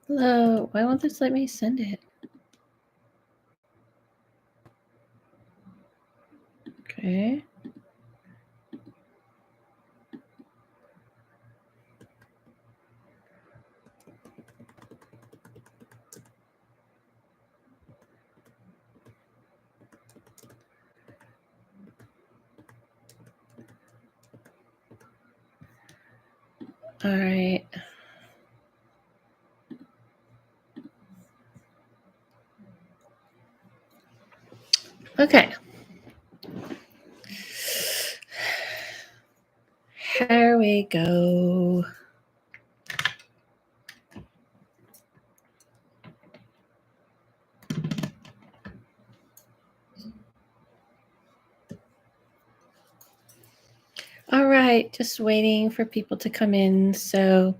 Hello, why won't this let me send it? Okay. All right. Okay. Here we go. All right, just waiting for people to come in. So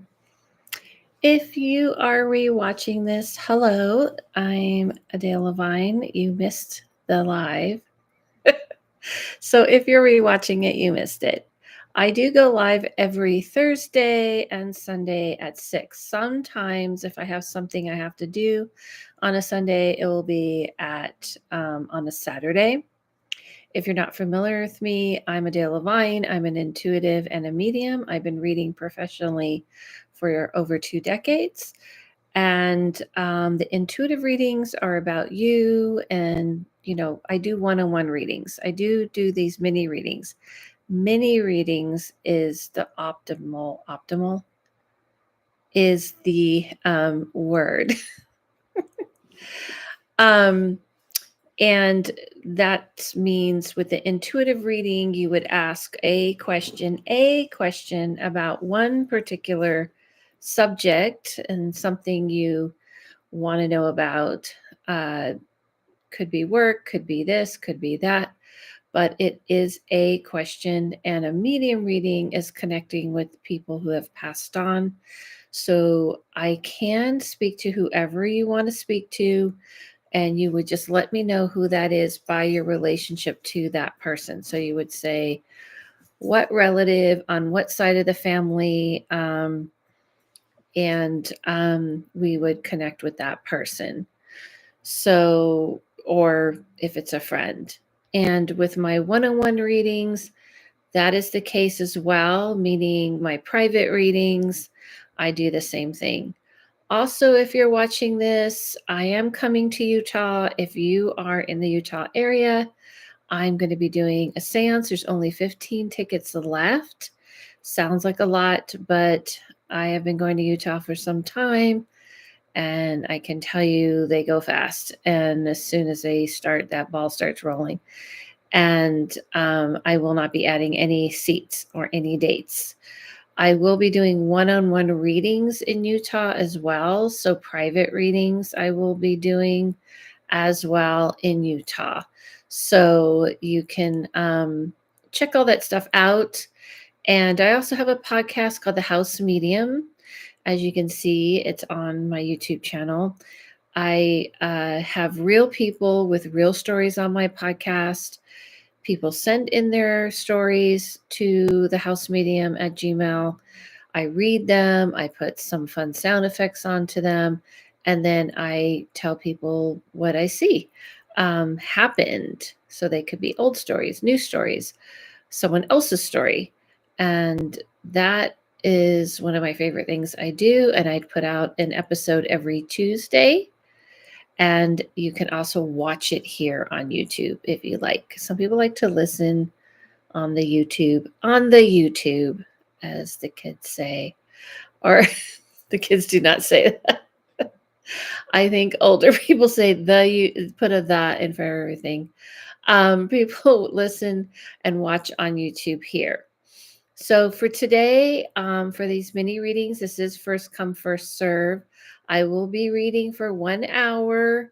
if you are rewatching this, hello, I'm AdelaLavine. You missed the live. So if you're rewatching it, you missed it. I do go live every Thursday and Sunday at 6. Sometimes if I have something I have to do on a Sunday, it will be at on a Saturday. If you're not familiar with me, I'm AdelaLavine. I'm an intuitive and a medium. I've been reading professionally for over 2 decades. And the intuitive readings are about you. And, I do one-on-one readings. I do these mini readings. Mini readings is the optimal is the word. And that means with the intuitive reading, you would ask a question about one particular subject and something you want to know about. Could be work, could be this, could be that, but it is a question. And a medium reading is connecting with people who have passed on. So I can speak to whoever you want to speak to, and you would just let me know who that is by your relationship to that person. So you would say, what relative on what side of the family, and we would connect with that person. So, or if it's a friend. And with my one-on-one readings, that is the case as well, meaning my private readings, I do the same thing. Also, if you're watching this, I am coming to Utah. If you are in the Utah area, I'm going to be doing a seance. There's only 15 tickets left. Sounds like a lot, but I have been going to Utah for some time, and I can tell you they go fast. And as soon as they start, that ball starts rolling. And I will not be adding any seats or any dates. I will be doing one-on-one readings in Utah as well. So private readings I will be doing as well in Utah. So you can check all that stuff out. And I also have a podcast called The House Medium. As you can see, it's on my YouTube channel. I have real people with real stories on my podcast. People send in their stories to the house medium at Gmail. I read them. I put some fun sound effects onto them. And then I tell people what I see happened. So they could be old stories, new stories, someone else's story. And that is one of my favorite things I do. And I'd put out an episode every Tuesday. And you can also watch it here on YouTube if you like. Some people like to listen on the YouTube, as the kids say. Or the kids do not say that. I think older people say put a the in for everything. People listen and watch on YouTube here. So for today, for these mini readings, this is first come, first serve. I will be reading for 1 hour,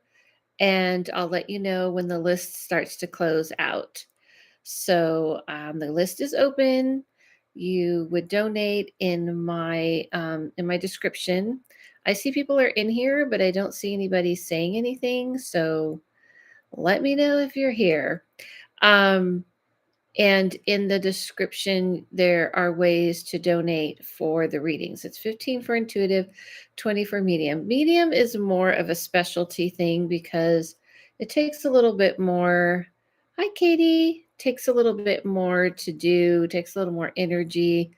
and I'll let you know when the list starts to close out. So the list is open. You would donate in my description. I see people are in here, but I don't see anybody saying anything. So let me know if you're here. And in the description, there are ways to donate for the readings. It's 15 for intuitive, 20 for medium. Medium is more of a specialty thing because it takes a little bit more. Hi, Katie. Takes a little bit more to do, takes a little more energy,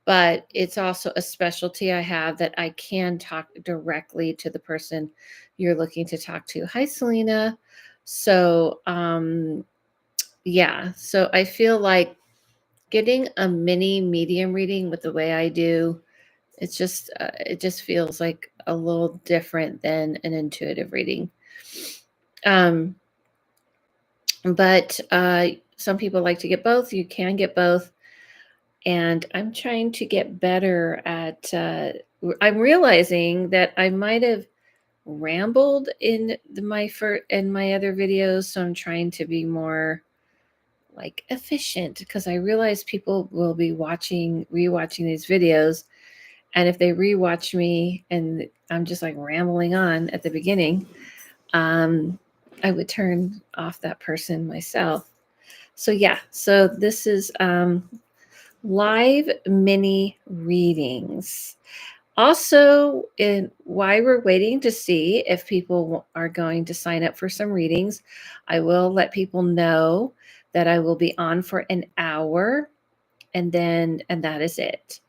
but it's also a specialty I have that I can talk directly to the person you're looking to talk to. Hi, Selena. So, yeah, so I feel like getting a mini medium reading with the way I do, it just feels like a little different than an intuitive reading. Um, but some people like to get both. You can get both, and I'm trying to get better at. I'm realizing that I might have rambled in my other videos, so I'm trying to be more like efficient because I realize people will be rewatching these videos. And if they rewatch me and I'm just like rambling on at the beginning, I would turn off that person myself. So yeah, so this is live mini readings. Also, while we're waiting to see if people are going to sign up for some readings, I will let people know that I will be on for an hour, and that is it.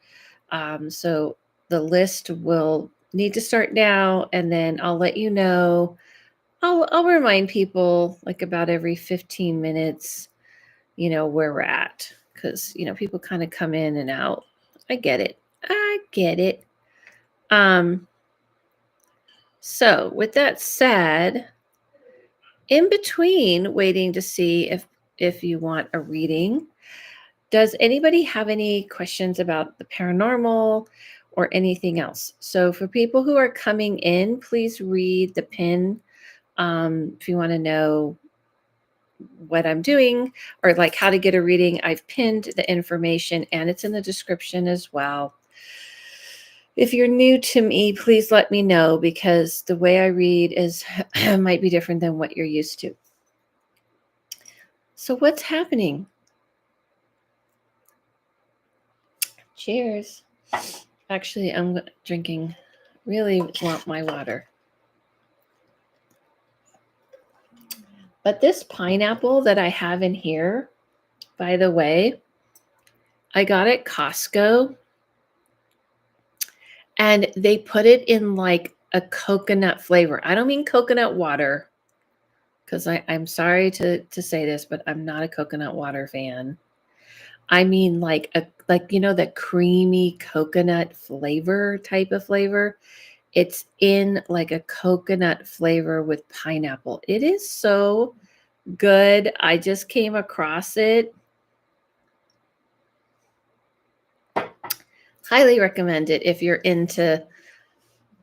So the list will need to start now, and then I'll let you know. I'll remind people like about every 15 minutes, where we're at, because people kind of come in and out. I get it. I get it. So with that said, in between waiting to see if you want a reading, does anybody have any questions about the paranormal or anything else? So for people who are coming in, please read the pin if you want to know what I'm doing or like how to get a reading. I've pinned the information and it's in the description as well. If you're new to me, please let me know because the way I read might be different than what you're used to. So what's happening? Cheers. Actually, I'm drinking, really want my water. But this pineapple that I have in here, by the way, I got at Costco. And they put it in like a coconut flavor. I don't mean coconut water, because I'm sorry to say this, but I'm not a coconut water fan. I mean like the creamy coconut flavor type of flavor. It's in like a coconut flavor with pineapple. It is so good. I just came across it. Highly recommend it if you're into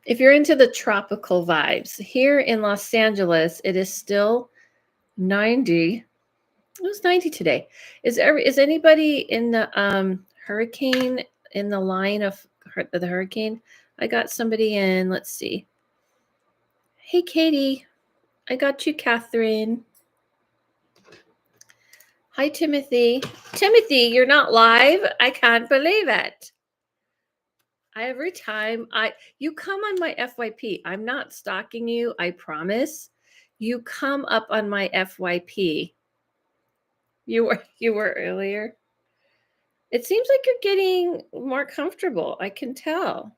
the tropical vibes. Here in Los Angeles, it is still 90. It was 90 today. Is anybody in the hurricane, in the line of the hurricane? I got somebody in. Let's see. Hey, Katie. I got you, Catherine. Hi, Timothy. Timothy, you're not live? I can't believe it. Every time you come on my FYP, I'm not stalking you, I promise. You come up on my FYP. You were earlier. It seems like you're getting more comfortable. I can tell.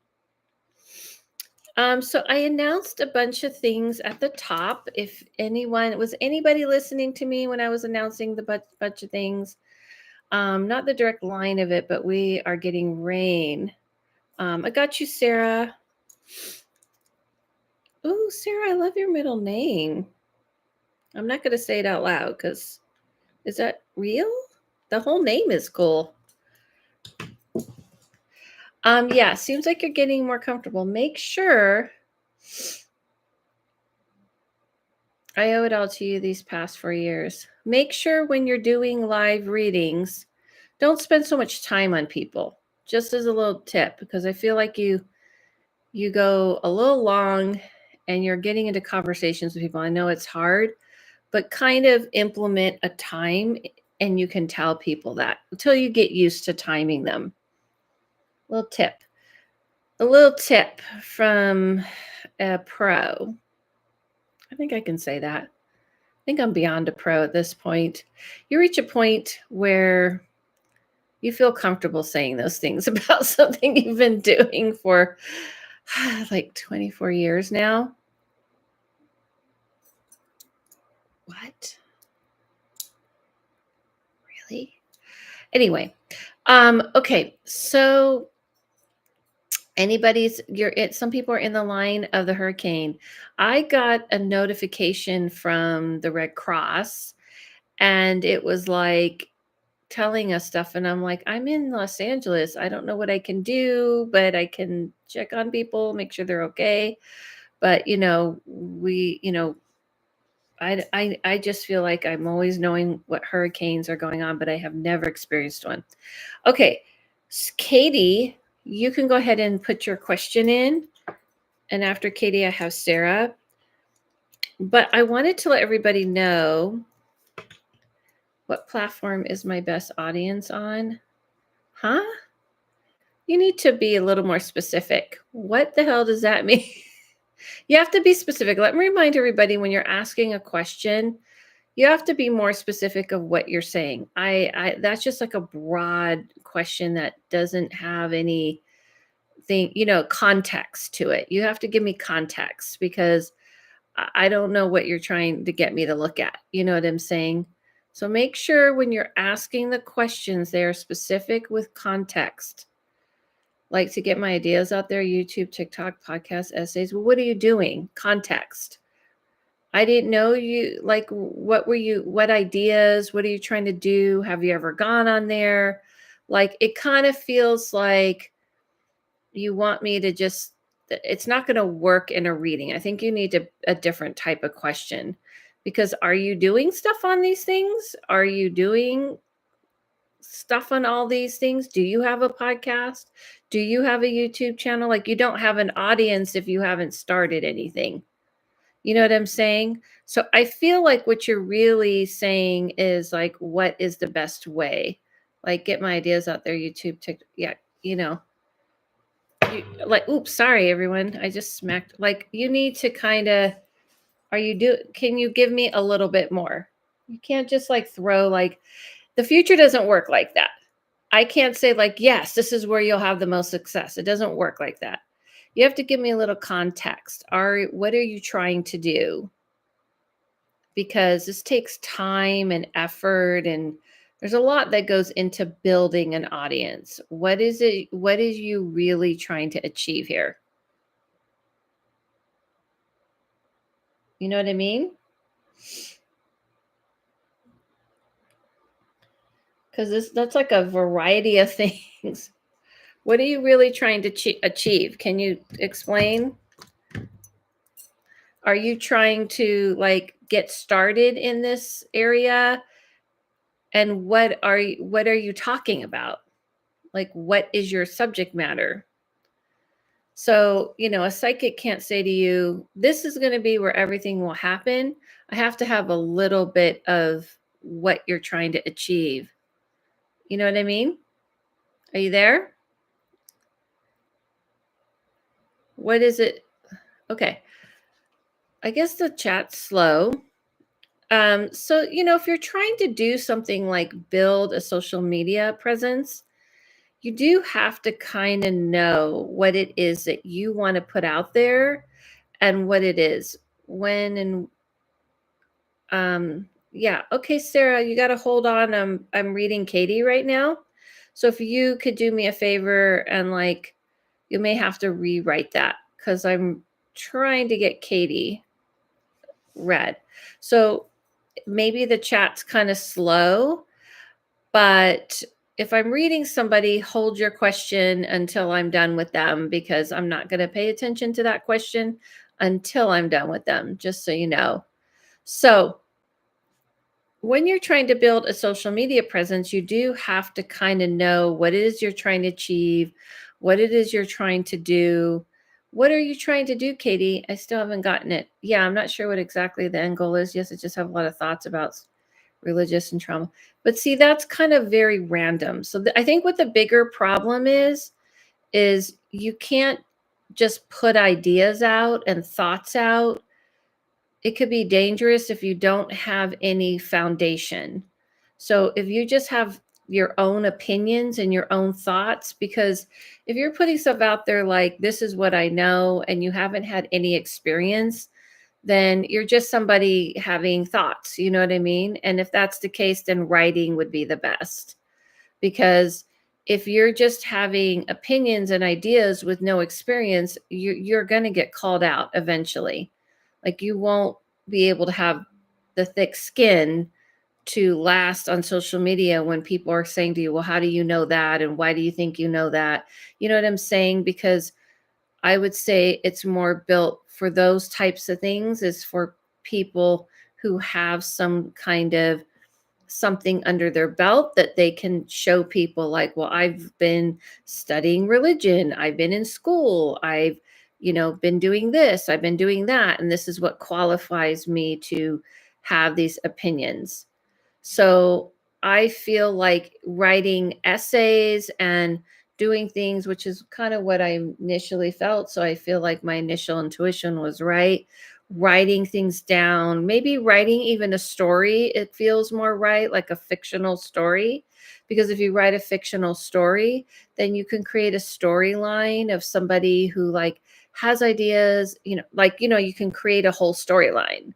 So I announced a bunch of things at the top. If anybody listening to me when I was announcing the bunch of things, not the direct line of it, but we are getting rain. I got you, Sarah. Oh, Sarah, I love your middle name. I'm not going to say it out loud because is that real? The whole name is cool. Yeah, seems like you're getting more comfortable. Make sure I owe it all to you these past 4 years. Make sure when you're doing live readings, don't spend so much time on people. Just as a little tip, because I feel like you go a little long and you're getting into conversations with people. I know it's hard, but kind of implement a time and you can tell people that until you get used to timing them. Little tip. A little tip from a pro. I think I can say that. I think I'm beyond a pro at this point. You reach a point where you feel comfortable saying those things about something you've been doing for like 24 years now. What? Really? Anyway, okay, so some people are in the line of the hurricane. I got a notification from the Red Cross, and it was like telling us stuff, and I'm like, I'm in Los Angeles. I don't know what I can do, but I can check on people, make sure they're okay. But I just feel like I'm always knowing what hurricanes are going on, but I have never experienced one. Okay, Katie, you can go ahead and put your question in. And after Katie, I have Sarah. But I wanted to let everybody know, what platform is my best audience on? Huh? You need to be a little more specific. What the hell does that mean? You have to be specific. Let me remind everybody, when you're asking a question, you have to be more specific of what you're saying. That's just like a broad question that doesn't have anything, context to it. You have to give me context, because I don't know what you're trying to get me to look at. You know what I'm saying? So make sure when you're asking the questions, they are specific with context. Like, to get my ideas out there, YouTube, TikTok, podcast, essays. Well, what are you doing? Context. I didn't know you, like, what ideas, what are you trying to do? Have you ever gone on there? Like, it kind of feels like you want me to just, it's not going to work in a reading. I think you need a different type of question, because are you doing stuff on these things? Are you doing stuff on all these things? Do you have a podcast? Do you have a YouTube channel? Like, you don't have an audience if you haven't started anything. You know what I'm saying? So I feel like what you're really saying is, like, what is the best way? Like, get my ideas out there, YouTube, TikTok. Yeah, like, oops, sorry, everyone. I just smacked. Like, you need to kind of, can you give me a little bit more? You can't just like throw, like, the future doesn't work like that. I can't say, like, yes, this is where you'll have the most success. It doesn't work like that. You have to give me a little context. What are you trying to do? Because this takes time and effort, and there's a lot that goes into building an audience. What is you really trying to achieve here? You know what I mean? Because that's like a variety of things. What are you really trying to achieve? Can you explain? Are you trying to, like, get started in this area? And what are you talking about? Like, what is your subject matter? So, a psychic can't say to you, this is going to be where everything will happen. I have to have a little bit of what you're trying to achieve. You know what I mean? Are you there? What is it? Okay. I guess the chat's slow. So, if you're trying to do something like build a social media presence, you do have to kind of know what it is that you want to put out there, and what it is when. And yeah, okay, Sarah, you got to hold on. I'm reading Katie right now. So if you could do me a favor, and, like, you may have to rewrite that, because I'm trying to get Katie read. So maybe the chat's kind of slow, but if I'm reading somebody, hold your question until I'm done with them, because I'm not going to pay attention to that question until I'm done with them, just so you know. So when you're trying to build a social media presence, you do have to kind of know what it is you're trying to achieve, what it is you're trying to do. What are you trying to do, Katie? I still haven't gotten it. Yeah, I'm not sure what exactly the end goal is. Yes, I just have a lot of thoughts about religious and trauma. But see, that's kind of very random. So I think what the bigger problem is you can't just put ideas out and thoughts out. It could be dangerous if you don't have any foundation. So if you just have your own opinions and your own thoughts, because if you're putting stuff out there like, this is what I know, and you haven't had any experience, then you're just somebody having thoughts, you know what I mean? And if that's the case, then writing would be the best. Because if you're just having opinions and ideas with no experience, you're going to get called out eventually. Like, you won't be able to have the thick skin to last on social media when people are saying to you, well, how do you know that? And why do you think you know that? You know what I'm saying? Because I would say it's more built for those types of things, is for people who have some kind of something under their belt that they can show people, like, well, I've been studying religion, I've been in school, I've, been doing this, I've been doing that, and this is what qualifies me to have these opinions. So I feel like writing essays and doing things, which is kind of what I initially felt. So I feel like my initial intuition was right. Writing things down, maybe writing even a story, it feels more right, like a fictional story. Because if you write a fictional story, then you can create a storyline of somebody who, like, has ideas, you can create a whole storyline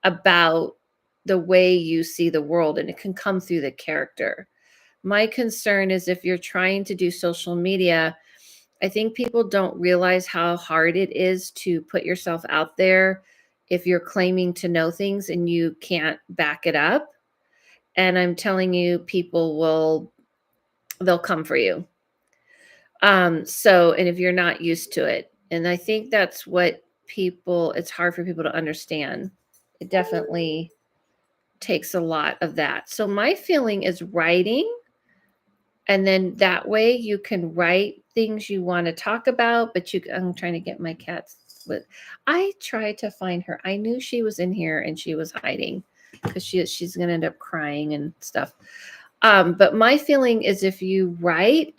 about the way you see the world, and it can come through the character. My concern is, if you're trying to do social media, I think people don't realize how hard it is to put yourself out there if you're claiming to know things and you can't back it up. And I'm telling you, they'll come for you. And if you're not used to it, and I think that's what it's hard for people to understand. It definitely takes a lot of that. So my feeling is writing, and then that way you can write things you want to talk about, but I'm trying to get my cats I tried to find her. I knew she was in here and she was hiding because she's going to end up crying and stuff. But my feeling is, if you write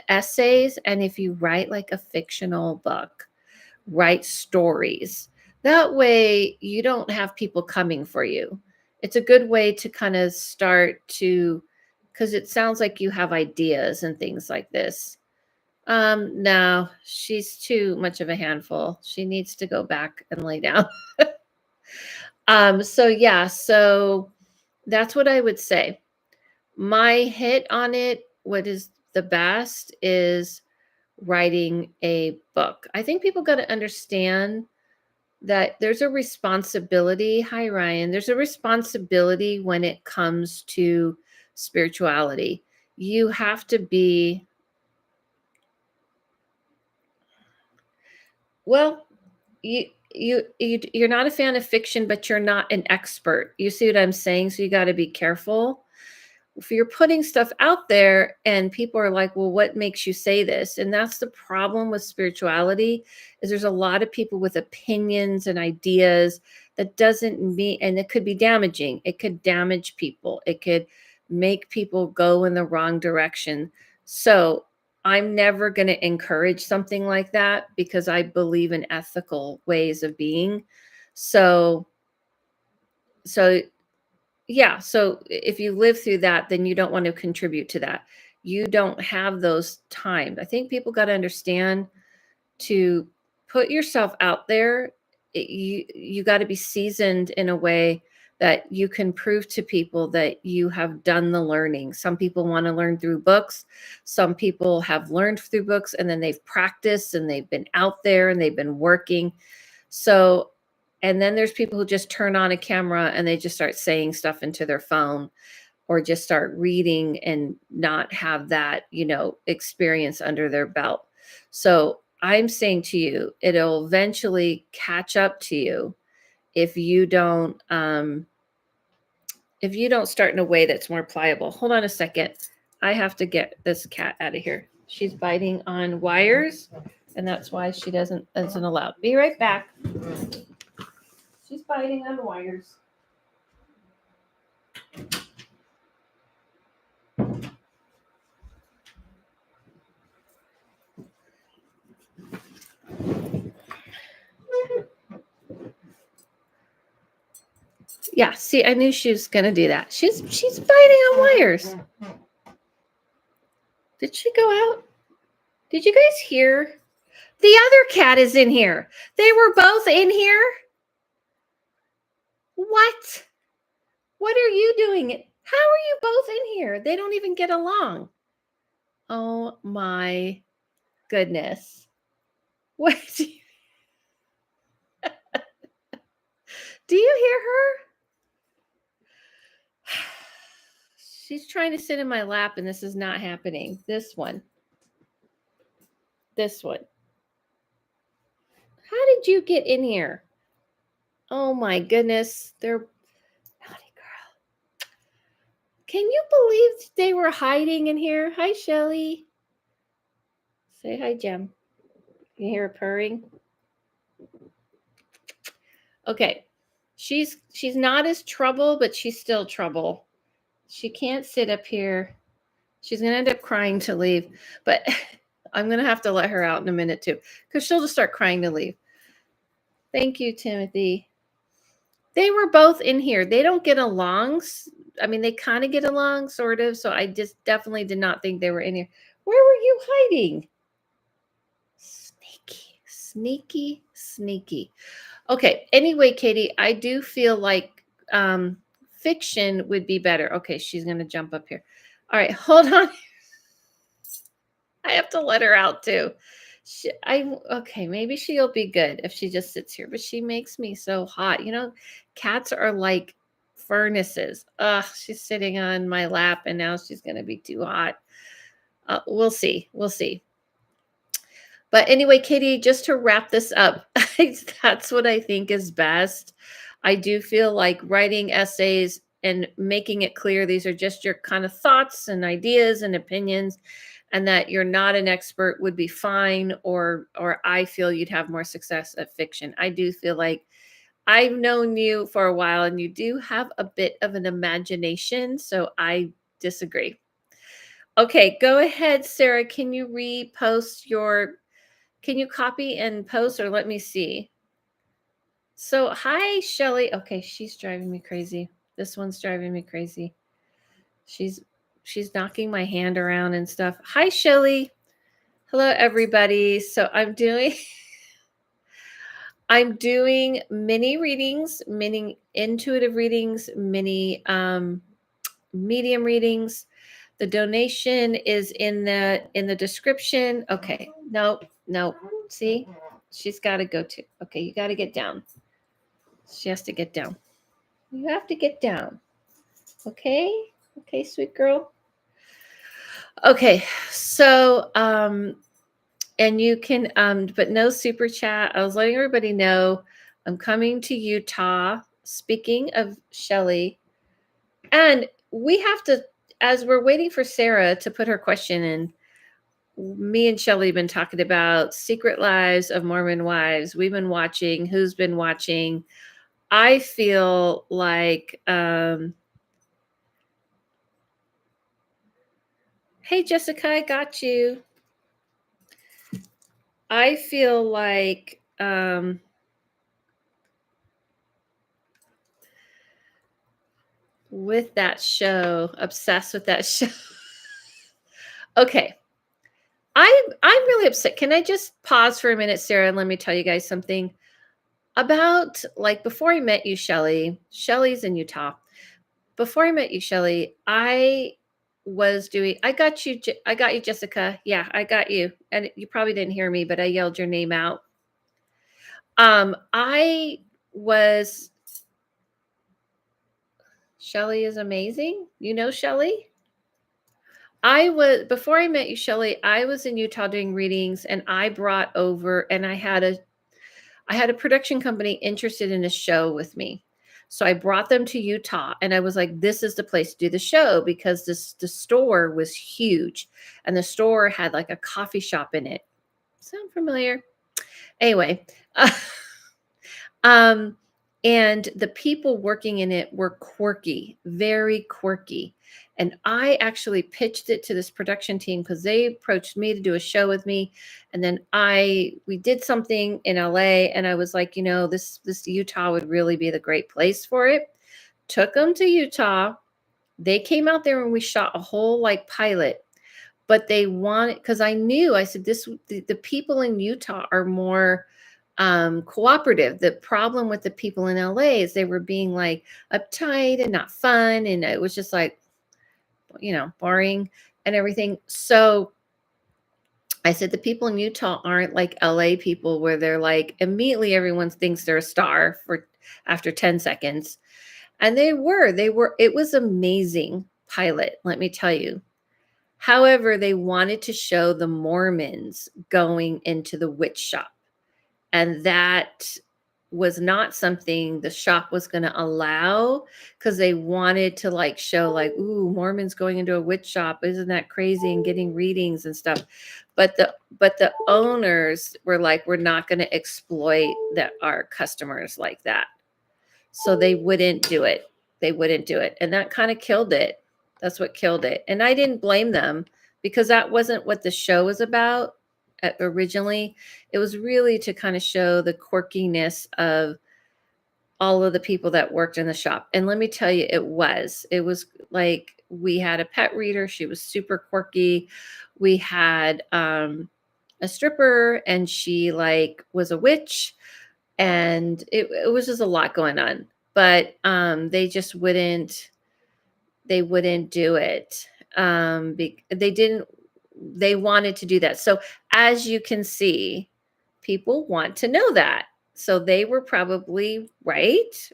essays, and if you write like a fictional book, write stories. That way you don't have people coming for you. It's a good way to kind of start to, because it sounds like you have ideas and things like this. No, she's too much of a handful. She needs to go back and lay down. So yeah, so that's what I would say. My hit on it, what is the best, is writing a book. I think people got to understand that there's a responsibility. Hi, Ryan. There's a responsibility when it comes to spirituality. You have to be, well, you're not a fan of fiction, but you're not an expert. You see what I'm saying? So you got to be careful. If you're putting stuff out there and people are like, well, what makes you say this? And that's the problem with spirituality, is there's a lot of people with opinions and ideas that doesn't mean, and it could be damaging. It could damage people. It could make people go in the wrong direction. So I'm never going to encourage something like that, because I believe in ethical ways of being. So yeah, so if you live through that, then you don't want to contribute to that. You don't have those times. I think people got to understand, to put yourself out there, you got to be seasoned in a way that you can prove to people that you have done the learning. Some people want to learn through books. Some people have learned through books, and then they've practiced and they've been out there and they've been working. So, and then there's people who just turn on a camera and they just start saying stuff into their phone, or just start reading and not have that, experience under their belt. So I'm saying to you, it'll eventually catch up to you if you don't start in a way that's more pliable. Hold on a second. I have to get this cat out of here. She's biting on wires, and that's why she isn't allowed. Be right back. She's biting on wires. Yeah, see, I knew she was gonna do that. She's biting on wires. Did she go out? Did you guys hear? The other cat is in here. They were both in here. What? What are you doing? How are you both in here? They don't even get along. Oh my goodness. What? Do you hear her? She's trying to sit in my lap and this is not happening. This one. This one. How did you get in here? Oh my goodness. They're naughty girl. Can you believe they were hiding in here? Hi, Shelly. Say hi, Jem. You hear her purring? Okay. She's not as trouble, but she's still trouble. She can't sit up here. She's going to end up crying to leave. But I'm going to have to let her out in a minute too, because she'll just start crying to leave. Thank you, Timothy. They were both in here. They don't get along. I mean, they kind of get along, sort of. So I just definitely did not think they were in here. Where were you hiding? Sneaky, sneaky, sneaky. Okay. Anyway, Katie, I do feel like fiction would be better. Okay, she's going to jump up here. All right, hold on. I have to let her out too. Okay, maybe she'll be good if she just sits here, but she makes me so hot. You know, cats are like furnaces. Ugh, she's sitting on my lap and now she's going to be too hot. We'll see. We'll see. But anyway, Katie, just to wrap this up, that's what I think is best. I do feel like writing essays and making it clear these are just your kind of thoughts and ideas and opinions, and that you're not an expert would be fine, or I feel you'd have more success at fiction. I do feel like I've known you for a while and you do have a bit of an imagination, so I disagree. Okay, go ahead, Sarah. Can you repost can you copy and post, or let me see? So, hi, Shelly. Okay, she's driving me crazy. This one's driving me crazy. She's knocking my hand around and stuff. Hi, Shelly. Hello, everybody. So I'm doing mini readings, mini intuitive readings, mini medium readings. The donation is in the description. Okay. No. See, she's got to go to. Okay, you got to get down. She has to get down. You have to get down. Okay? Okay, sweet girl. Okay. So and you can but no super chat. I was letting everybody know I'm coming to Utah. Speaking of Shelly, and we have to, as we're waiting for Sarah to put her question in, me and Shelly have been talking about Secret Lives of Mormon Wives. We've been watching. Who's been watching? I feel like, hey, Jessica, I got you. I feel like, with that show, obsessed with that show. Okay. I'm really upset. Can I just pause for a minute, Sarah, and let me tell you guys something about, like, before I met you, Shelly's in Utah. Before I met you, Shelly, I got you, Jessica. Yeah, I got you. And you probably didn't hear me, but I yelled your name out. Shelly is amazing. You know Shelly? Before I met you, Shelly, I was in Utah doing readings, and I brought over, and I had a production company interested in a show with me. So I brought them to Utah, and I was like, this is the place to do the show, because the store was huge, and the store had like a coffee shop in it. Sound familiar? Anyway, and the people working in it were quirky, very quirky. And I actually pitched it to this production team because they approached me to do a show with me. And then we did something in LA, and I was like, this Utah would really be the great place for it. took them to Utah. They came out there and we shot a whole like pilot, but they wanted, because I knew, I said, the people in Utah are more cooperative. The problem with the people in LA is they were being like uptight and not fun. And it was just like, boring and everything. So I said, the people in Utah aren't like LA people where they're like, immediately everyone thinks they're a star for after 10 seconds. And they were, it was amazing pilot, let me tell you. However, they wanted to show the Mormons going into the witch shop. And that was not something the shop was going to allow, because they wanted to like show like, ooh, Mormons going into a witch shop. Isn't that crazy? And getting readings and stuff. But the owners were like, we're not going to exploit our customers like that. So they wouldn't do it. They wouldn't do it. And that kind of killed it. That's what killed it. And I didn't blame them, because that wasn't what the show was about originally. It was really to kind of show the quirkiness of all of the people that worked in the shop. And let me tell you, it was like, we had a pet reader. She was super quirky. We had a stripper, and she like was a witch. And it was just a lot going on, but they just wouldn't do it. They wanted to do that. So as you can see, people want to know that. So they were probably right.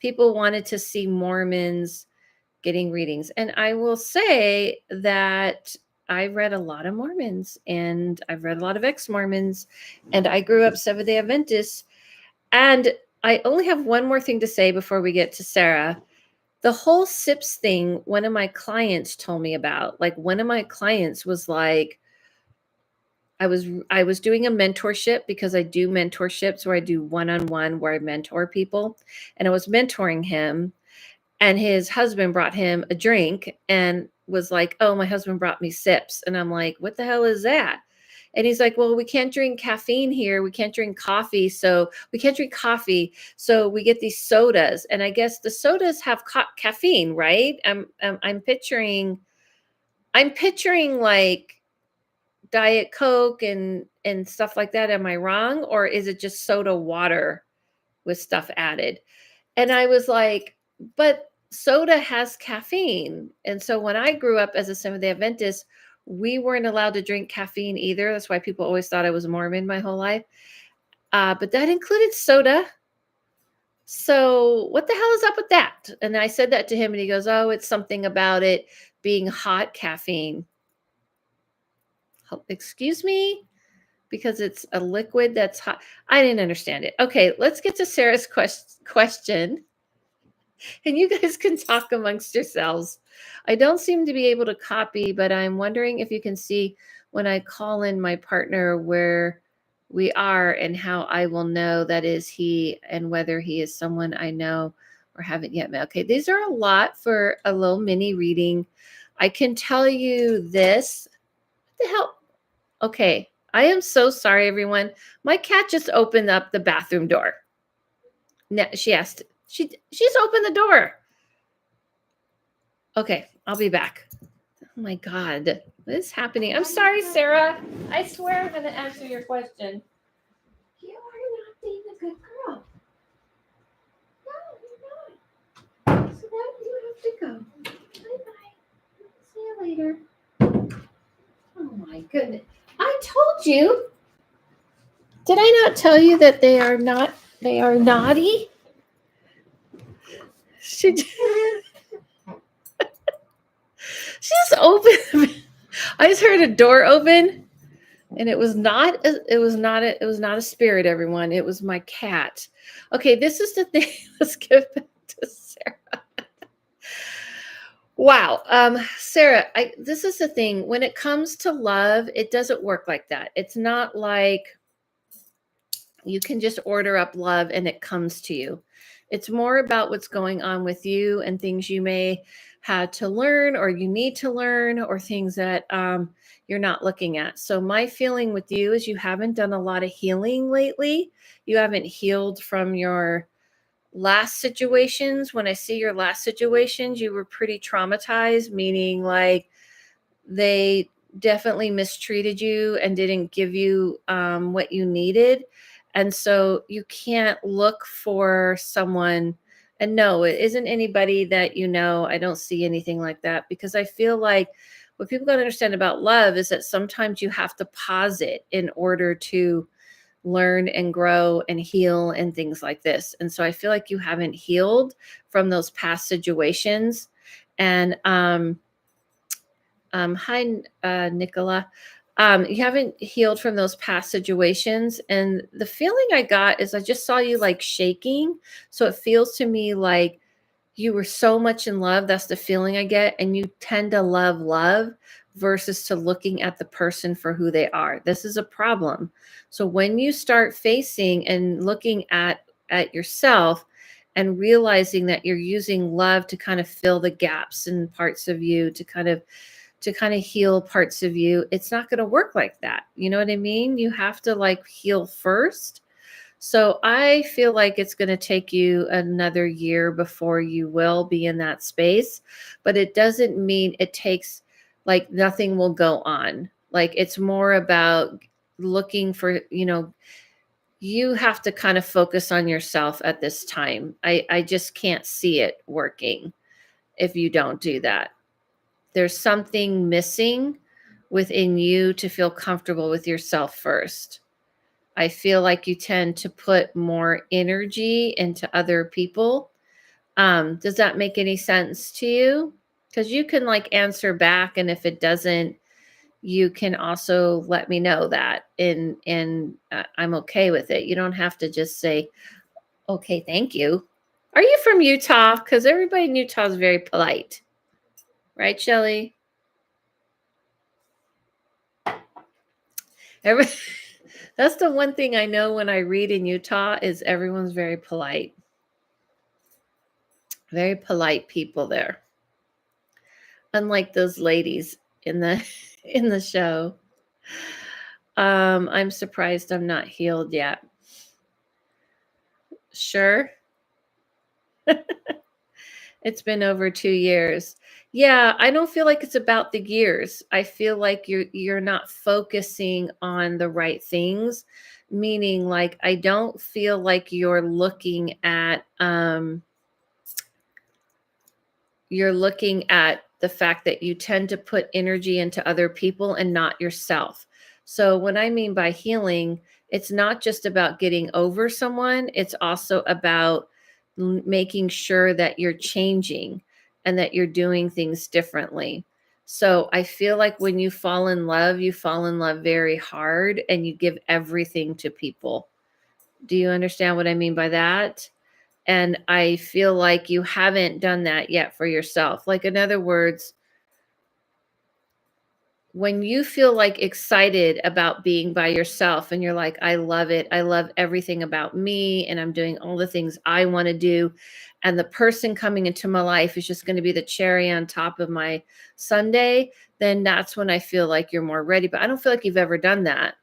People wanted to see Mormons getting readings. And I will say that I read a lot of Mormons, and I've read a lot of ex-Mormons, and I grew up Seventh-day Adventist. And I only have one more thing to say before we get to Sarah. The whole SIPS thing, one of my clients told me about. Like, one of my clients was like, I was doing a mentorship, because I do mentorships where I do one-on-one, where I mentor people. And I was mentoring him, and his husband brought him a drink and was like, oh, my husband brought me SIPS. And I'm like, what the hell is that? And he's like, well, we can't drink caffeine here. We can't drink coffee. So we can't drink coffee. So we get these sodas. And I guess the sodas have caffeine, right? I'm picturing like Diet Coke and stuff like that. Am I wrong? Or is it just soda water with stuff added? And I was like, but soda has caffeine. And so when I grew up as a Seventh-day Adventist, we weren't allowed to drink caffeine either. That's why people always thought I was Mormon my whole life. But that included soda. So what the hell is up with that? And I said that to him, and he goes, oh, it's something about it being hot caffeine. Excuse me? Because it's a liquid that's hot. I didn't understand it. Okay, let's get to Sarah's question. And you guys can talk amongst yourselves. I don't seem to be able to copy, but I'm wondering if you can see when I call in my partner where we are and how I will know that is he, and whether he is someone I know or haven't yet met. Okay, these are a lot for a little mini reading. I can tell you this. What the hell? Okay, I am so sorry, everyone. My cat just opened up the bathroom door. No, she asked. She's opened the door. Okay, I'll be back. Oh my God, what is happening? I'm sorry, Sarah. I swear I'm going to answer your question. You are not being a good girl. No, you're not. So now you have to go. Bye-bye. See you later. Oh my goodness. I told you. Did I not tell you that they are naughty? She just opened. I just heard a door open, and it was not a spirit, everyone. It was my cat. Okay, this is the thing. Let's get back to Sarah. Wow. Sarah, this is the thing. When it comes to love, it doesn't work like that. It's not like you can just order up love and it comes to you. It's more about what's going on with you and things you may have to learn, or you need to learn, or things that you're not looking at. So my feeling with you is you haven't done a lot of healing lately. You haven't healed from your last situations, when I see your last situations, you were pretty traumatized, meaning like they definitely mistreated you and didn't give you what you needed. And so you can't look for someone. And no, it isn't anybody that you know. I don't see anything like that because I feel like what people got to understand about love is that sometimes you have to pause it in order to learn and grow and heal and things like this. And so I feel like you haven't healed from those past situations. And hi, Nicola. You haven't healed from those past situations. And the feeling I got is I just saw you like shaking. So it feels to me like you were so much in love. That's the feeling I get. And you tend to love versus to looking at the person for who they are. This is a problem. So when you start facing and looking at yourself and realizing that you're using love to kind of fill the gaps in parts of you, to kind of heal parts of you, it's not going to work like that. You know what I mean? You have to like heal first. So I feel like it's going to take you another year before you will be in that space, but it doesn't mean it takes, like, nothing will go on. Like, it's more about looking for, you have to kind of focus on yourself at this time. I just can't see it working if you don't do that. There's something missing within you to feel comfortable with yourself first. I feel like you tend to put more energy into other people. Does that make any sense to you? Because you can like answer back, and if it doesn't, you can also let me know that, and I'm okay with it. You don't have to just say, "Okay, thank you." Are you from Utah? Because everybody in Utah is very polite, right, Shelley? Every That's the one thing I know when I read in Utah is everyone's very polite. Very polite people there. Unlike those ladies in the in the show. I'm surprised I'm not healed yet. Sure. It's been over 2 years. Yeah, I don't feel like it's about the years. I feel like you're not focusing on the right things, meaning like I don't feel like you're looking at the fact that you tend to put energy into other people and not yourself. So, what I mean by healing, it's not just about getting over someone, it's also about making sure that you're changing and that you're doing things differently. So, I feel like when you fall in love very hard and you give everything to people. Do you understand what I mean by that? And I feel like you haven't done that yet for yourself. Like, in other words, when you feel like excited about being by yourself and you're like, I love it. I love everything about me and I'm doing all the things I want to do. And the person coming into my life is just going to be the cherry on top of my sundae, then that's when I feel like you're more ready. But I don't feel like you've ever done that.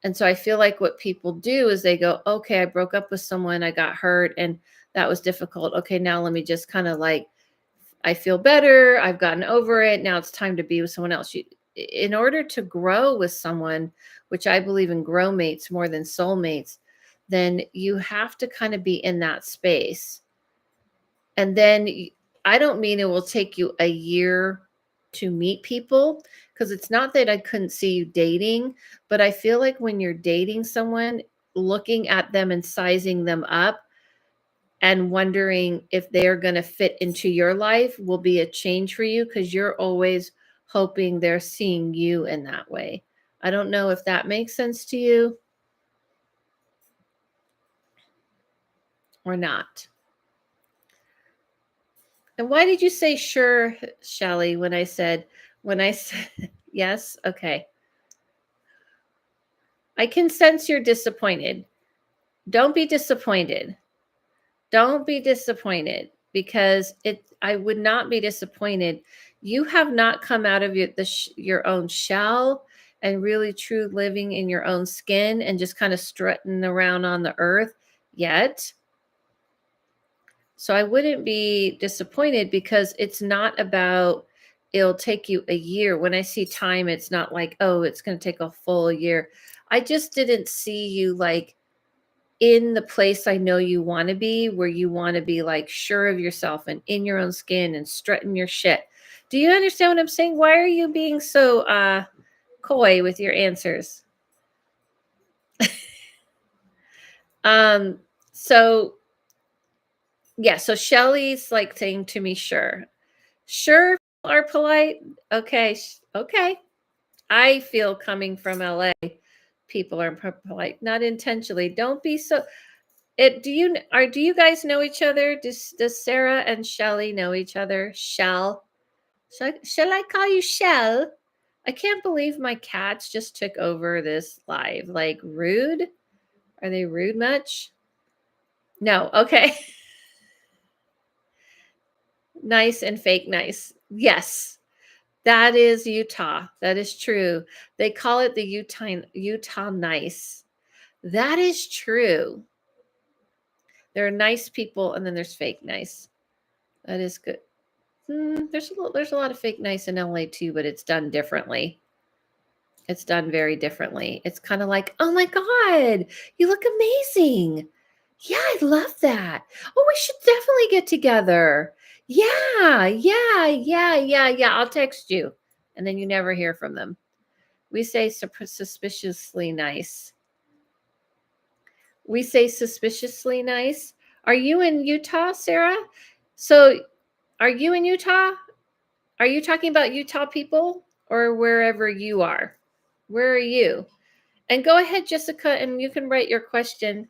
And so I feel like what people do is they go, okay, I broke up with someone, I got hurt, and that was difficult. Okay, now let me just kind of like, I feel better, I've gotten over it. Now it's time to be with someone else. In order to grow with someone, which I believe in grow mates more than soulmates, then you have to kind of be in that space. And then I don't mean it will take you a year to meet people, because it's not that I couldn't see you dating, but I feel like when you're dating someone, looking at them and sizing them up and wondering if they're going to fit into your life will be a change for you, because you're always hoping they're seeing you in that way. I don't know if that makes sense to you or not. And why did you say sure, Shelley, when I said yes? Okay. I can sense you're disappointed. Don't be disappointed. Don't be disappointed, because I would not be disappointed. You have not come out of your own shell and really true living in your own skin and just kind of strutting around on the earth yet. So I wouldn't be disappointed because it's not about it'll take you a year. When I see time, it's not like, oh, it's going to take a full year. I just didn't see you like in the place I know you want to be, where you want to be like sure of yourself and in your own skin and strutting your shit. Do you understand what I'm saying? Why are you being so coy with your answers? So yeah, so Shelly's like saying to me, sure. Sure are polite. Okay. Okay. I feel coming from LA, people are polite, not intentionally. Don't be so do you guys know each other? Does Sarah and Shelly know each other? Shall I call you Shell? I can't believe my cats just took over this live. Like rude? Are they rude much? No. Okay. Nice and fake nice. Yes. That is Utah. That is true. They call it the Utah nice. That is true. There are nice people and then there's fake nice. That is good. There's a lot of fake nice in LA too, but it's done differently. It's done very differently. It's kind of like, oh my God, you look amazing. Yeah, I love that. Oh, we should definitely get together. Yeah. I'll text you. And then you never hear from them. We say suspiciously nice. We say suspiciously nice. Are you in Utah, Sarah? So are you in Utah? Are you talking about Utah people or wherever you are? Where are you? And go ahead, Jessica, and you can write your question.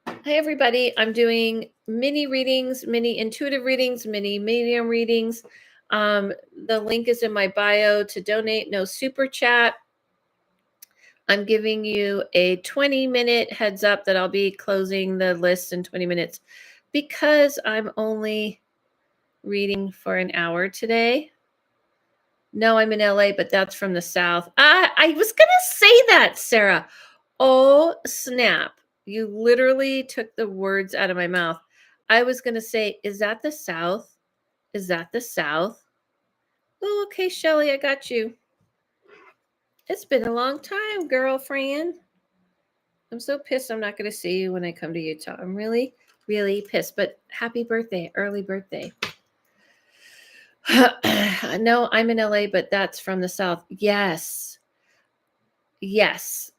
Hi, everybody. I'm doing mini readings, mini intuitive readings, mini medium readings. The link is in my bio to donate. No super chat. I'm giving you a 20-minute heads up that I'll be closing the list in 20 minutes because I'm only reading for an hour today. No, I'm in LA, but that's from the South. I was going to say that, Sarah. Oh, snap. You literally took the words out of my mouth. I was going to say, is that the South? Is that the South? Oh, okay, Shelly, I got you. It's been a long time, girlfriend. I'm so pissed I'm not going to see you when I come to Utah. I'm really, really pissed. But happy birthday, early birthday. No, I'm in LA, but that's from the South. Yes. Yes.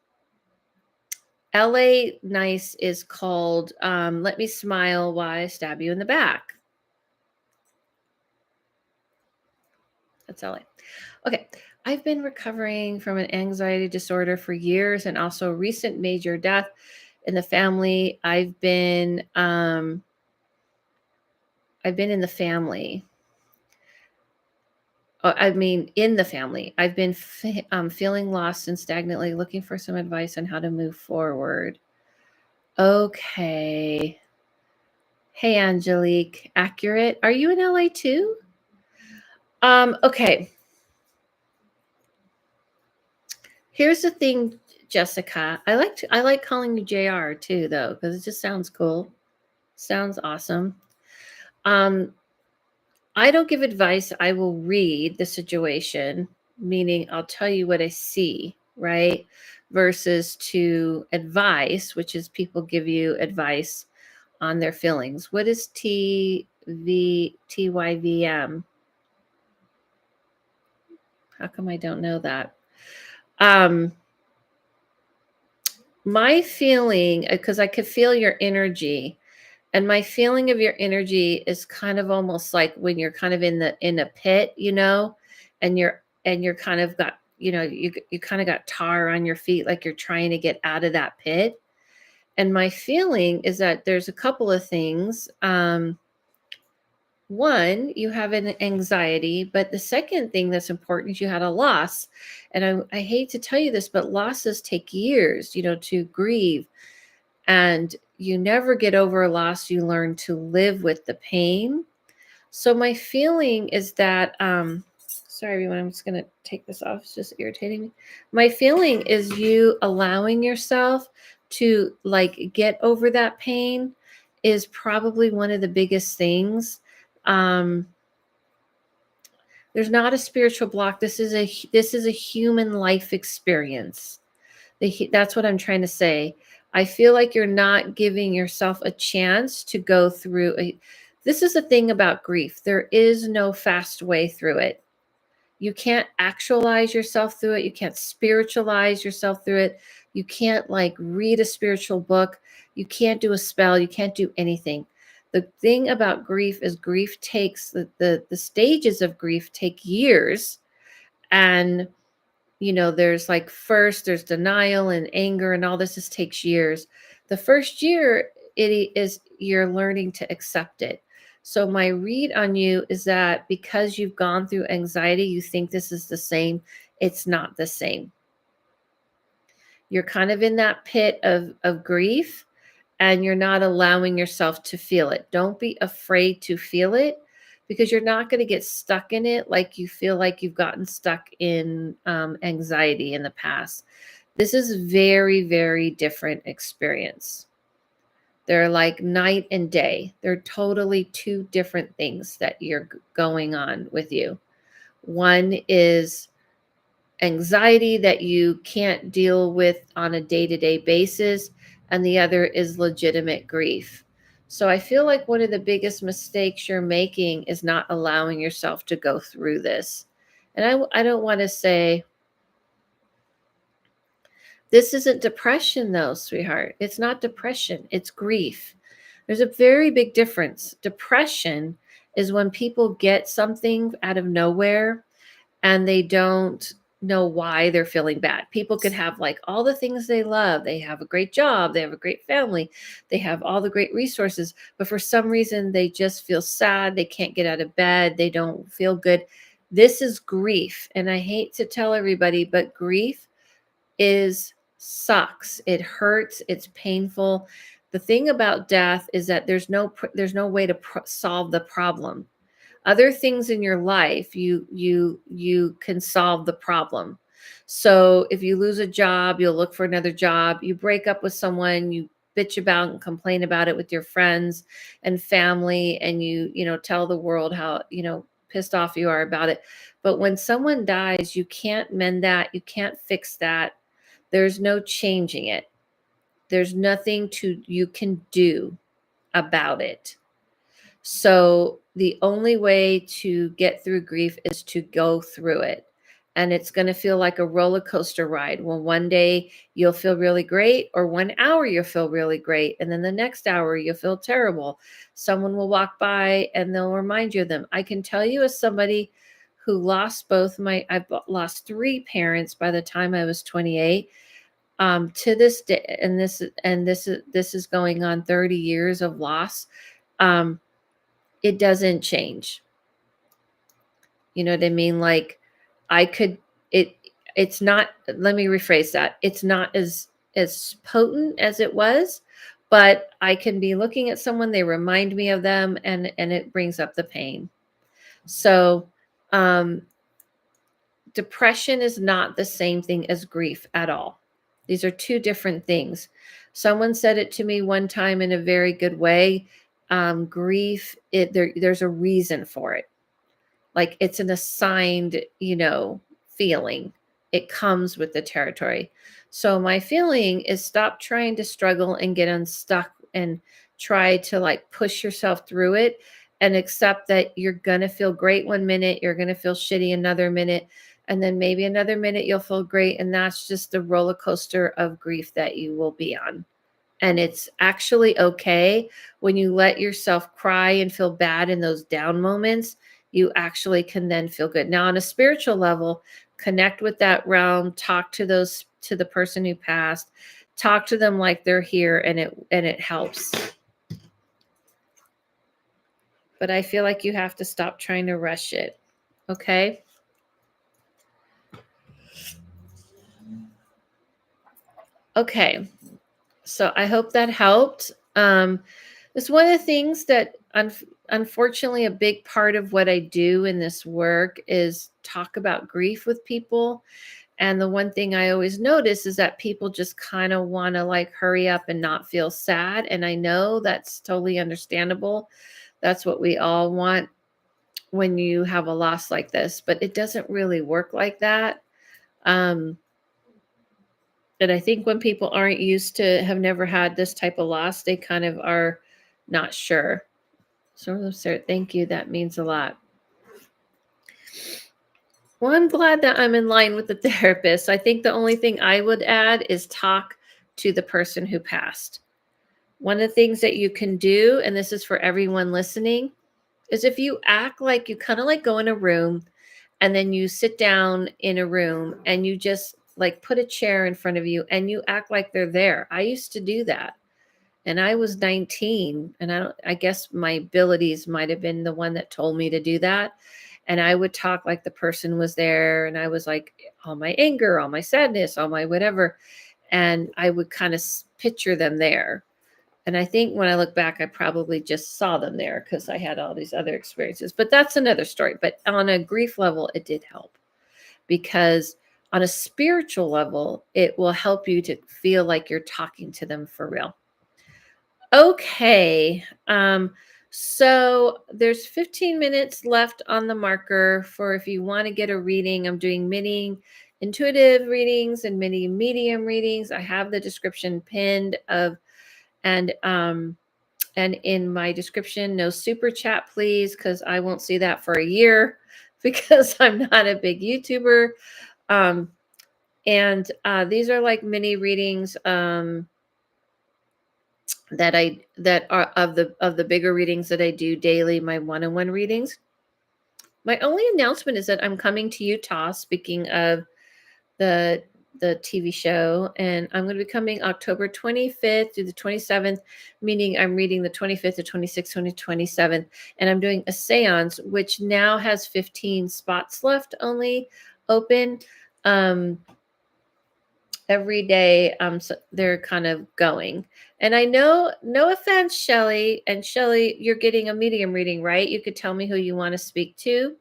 LA nice is called let me smile while I stab you in the back. That's LA. Okay. I've been recovering from an anxiety disorder for years and also recent major death in the family. I've been in the family. In the family. I've been feeling lost and stagnantly looking for some advice on how to move forward. Okay. Hey, Angelique. Accurate. Are you in LA too? Okay. Here's the thing, Jessica. I like calling you JR too, though, because it just sounds cool. Sounds awesome. I don't give advice. I will read the situation, meaning I'll tell you what I see, right? Versus to advice, which is people give you advice on their feelings. What is TYVM? How come I don't know that? My feeling, because I could feel your energy, and my feeling of your energy is kind of almost like when you're kind of in a pit, and you're kind of got, you kind of got tar on your feet, like you're trying to get out of that pit. And my feeling is that there's a couple of things. One, you have an anxiety, but the second thing that's important is you had a loss. And I hate to tell you this, but losses take years, to grieve. And you never get over a loss. You learn to live with the pain. So my feeling is that, sorry, everyone, I'm just going to take this off. It's just irritating me. My feeling is you allowing yourself to like get over that pain is probably one of the biggest things. Um, there's not a spiritual block. This is a human life experience. That's what I'm trying to say. I feel like you're not giving yourself a chance to go through this is the thing about grief. There is no fast way through it. You can't actualize yourself through it. You can't spiritualize yourself through it. You can't like read a spiritual book. You can't do a spell. You can't do anything. The thing about grief is grief takes the stages of grief take years. And there's like first there's denial and anger and all this takes years. The first year it is you're learning to accept it. So my read on you is that because you've gone through anxiety, you think this is the same. It's not the same. You're kind of in that pit of grief, and you're not allowing yourself to feel it. Don't be afraid to feel it, because you're not going to get stuck in it like you feel like you've gotten stuck in anxiety in the past. This is very, very different experience. They're like night and day. They're totally two different things that you're going on with you. One is anxiety that you can't deal with on a day-to-day basis, and the other is legitimate grief. So I feel like one of the biggest mistakes you're making is not allowing yourself to go through this. And I don't want to say this isn't depression though, sweetheart. It's not depression, it's grief. There's a very big difference. Depression is when people get something out of nowhere and they don't know why they're feeling bad. People could have like all the things they love. They have a great job, they have a great family, they have all the great resources, but for some reason they just feel sad, they can't get out of bed, they don't feel good. This is grief. And I hate to tell everybody, but grief is sucks. It hurts, it's painful. The thing about death is that there's no way to solve the problem. Other things in your life, you can solve the problem. So if you lose a job, you'll look for another job. You break up with someone, you bitch about and complain about it with your friends and family, and you tell the world how pissed off you are about it. But when someone dies, you can't mend that, you can't fix that. There's no changing it. There's nothing you can do about it. So the only way to get through grief is to go through it. And it's going to feel like a roller coaster ride. Well, one day you'll feel really great, or 1 hour you'll feel really great. And then the next hour you'll feel terrible. Someone will walk by and they'll remind you of them. I can tell you, as somebody who lost I've lost 3 parents by the time I was 28. To this day, and this is going on 30 years of loss. It doesn't change. You know what I mean? Like I could, it's not, let me rephrase that. It's not as potent as it was, but I can be looking at someone, they remind me of them, and it brings up the pain. So, depression is not the same thing as grief at all. These are two different things. Someone said it to me one time in a very good way. Grief, there's a reason for it. Like it's an assigned, feeling. It comes with the territory. So my feeling is stop trying to struggle and get unstuck and try to like push yourself through it, and accept that you're going to feel great one minute, you're going to feel shitty another minute, and then maybe another minute you'll feel great. And that's just the roller coaster of grief that you will be on. And it's actually okay when you let yourself cry and feel bad in those down moments. You actually can then feel good. Now, on a spiritual level, connect with that realm, talk to the person who passed, talk to them like they're here, and it helps. But I feel like you have to stop trying to rush it. Okay? Okay. So I hope that helped. It's one of the things that unfortunately a big part of what I do in this work is talk about grief with people. And the one thing I always notice is that people just kind of want to like hurry up and not feel sad. And I know that's totally understandable. That's what we all want when you have a loss like this, but it doesn't really work like that. Um, and I think when people aren't used to, have never had this type of loss, they kind of are not sure. So, sir, thank you. That means a lot. Well, I'm glad that I'm in line with the therapist. I think the only thing I would add is talk to the person who passed. One of the things that you can do, and this is for everyone listening, is if you act like you kind of like go in a room and then you sit down in a room and you just like put a chair in front of you and you act like they're there. I used to do that. And I was 19 and I guess my abilities might have been the one that told me to do that. And I would talk like the person was there and I was like all my anger, all my sadness, all my whatever, and I would kind of picture them there. And I think when I look back, I probably just saw them there because I had all these other experiences. But that's another story. But on a grief level, it did help because on a spiritual level, it will help you to feel like you're talking to them for real. Okay. So there's 15 minutes left on the marker for if you want to get a reading. I'm doing mini intuitive readings and mini medium readings. I have the description pinned of and in my description, no super chat, please, because I won't see that for a year because I'm not a big YouTuber. And these are like mini readings that are of the bigger readings that I do daily, my one-on-one readings. My only announcement is that I'm coming to Utah, speaking of the TV show, and I'm going to be coming October 25th through the 27th, meaning I'm reading the 25th to 26th, 27th, and I'm doing a seance, which now has 15 spots left only open. Every day, so they're kind of going. And I know, no offense, Shelly, and Shelly, you're getting a medium reading, right? You could tell me who you want to speak to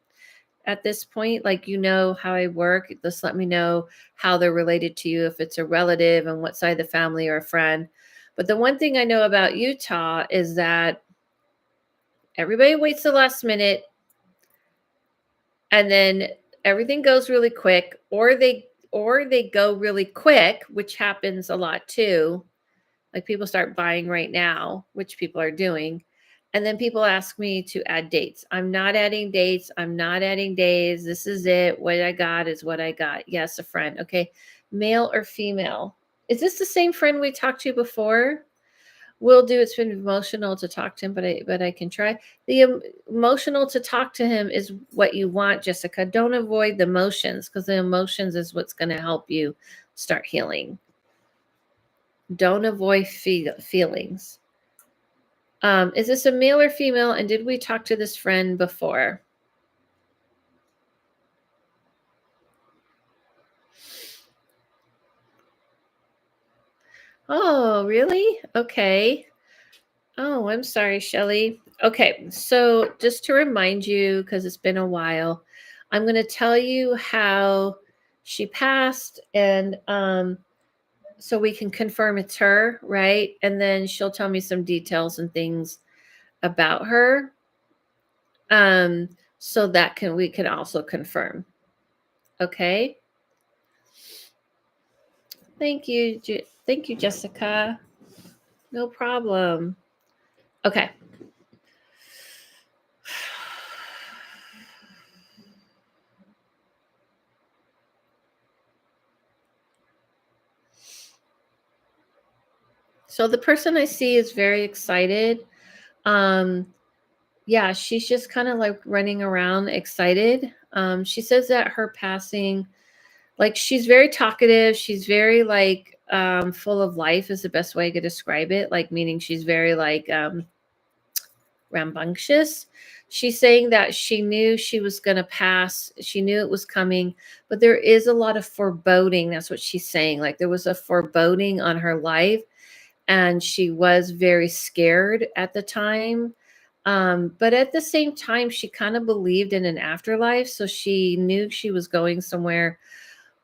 at this point, like, you know how I work. Just let me know how they're related to you, if it's a relative and what side of the family or a friend. But the one thing I know about Utah is that everybody waits the last minute and then everything goes really quick, or they go really quick, which happens a lot too. Like people start buying right now, which people are doing. And then people ask me to add dates. I'm not adding dates. I'm not adding days. This is it. What I got is what I got. Yes, a friend. Okay. Male or female? Is this the same friend we talked to before? Will do. It's been emotional to talk to him, but I can try. The emotional to talk to him is what you want, Jessica. Don't avoid the emotions because the emotions is what's going to help you start healing. Don't avoid feelings. Is this a male or female? And did we talk to this friend before? Oh, really? Okay. Oh, I'm sorry, Shelly. Okay, so just to remind you, because it's been a while, I'm going to tell you how she passed, and so we can confirm it's her, right? And then she'll tell me some details and things about her, so that we can also confirm. Okay. Thank you, thank you, Jessica. No problem. Okay. So the person I see is very excited. Yeah, she's just kind of like running around excited. She says that her passing, like she's very talkative. She's very like full of life is the best way I could describe it. Like meaning she's very like rambunctious. She's saying that she knew she was going to pass. She knew it was coming, but there is a lot of foreboding. That's what she's saying. Like there was a foreboding on her life, and she was very scared at the time. But at the same time, she kind of believed in an afterlife. So she knew she was going somewhere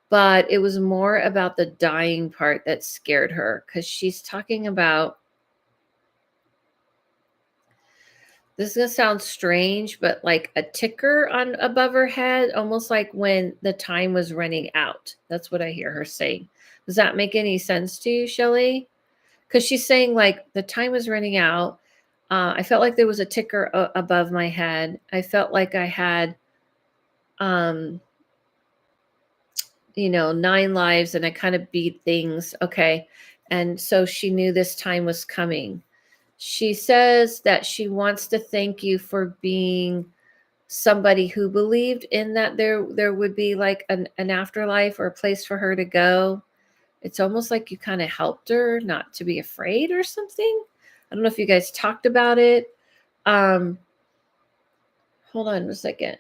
but it was more about the dying part that scared her, because she's talking about, this is gonna sound strange, but like a ticker on above her head, almost like when the time was running out. That's what I hear her saying. Does that make any sense to you, Shelley? Because she's saying like the time was running out. I felt like there was a ticker above my head. I felt like I had, um, 9 lives, and I kind of beat things. Okay. And so she knew this time was coming. She says that she wants to thank you for being somebody who believed in that there would be like an afterlife or a place for her to go. It's almost like you kind of helped her not to be afraid or something. I don't know if you guys talked about it. Um, hold on a second.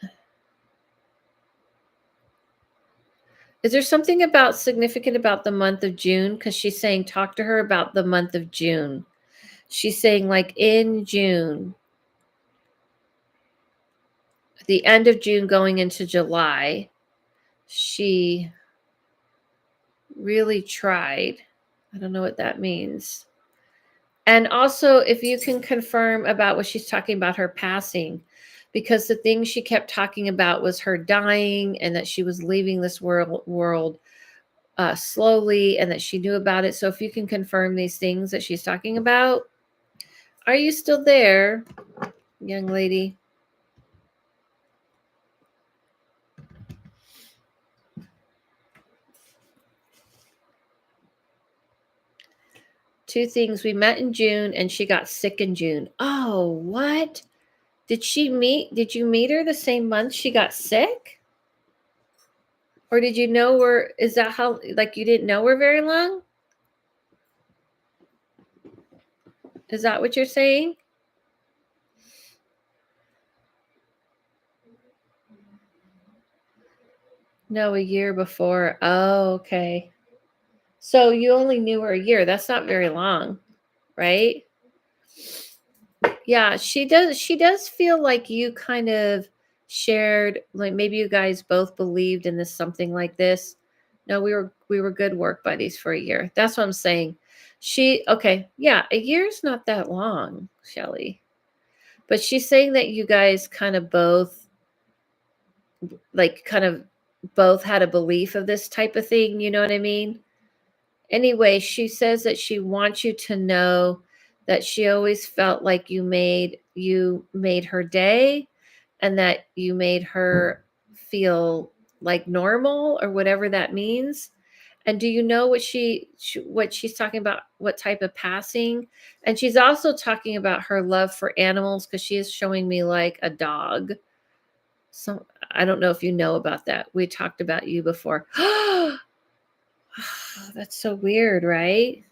Is there something about significant about the month of June? Because she's saying talk to her about the month of June. She's saying like in June, the end of June going into July, she really tried. I don't know what that means. And also, if you can confirm about what she's talking about, her passing, because the thing she kept talking about was her dying and that she was leaving this world slowly, and that she knew about it. So if you can confirm these things that she's talking about. Are you still there, young lady? Two things. We met in June and she got sick in June. Oh, what? Did you meet her the same month she got sick? Or did you know her? Is that how, like, you didn't know her very long? Is that what you're saying? No, a year before. Oh, okay. So you only knew her a year. That's not very long, right? Yeah, she does feel like you kind of shared, like maybe you guys both believed in this, something like this. No, we were good work buddies for a year. That's what I'm saying. Okay, yeah, a year's not that long, Shelley. But she's saying that you guys kind of both, like, kind of both had a belief of this type of thing, you know what I mean? Anyway, she says that she wants you to know that she always felt like you made her day, and that you made her feel like normal, or whatever that means. And do you know what she's talking about, what type of passing? And she's also talking about her love for animals, because she is showing me like a dog. So I don't know if you know about that. We talked about you before. That's so weird, right?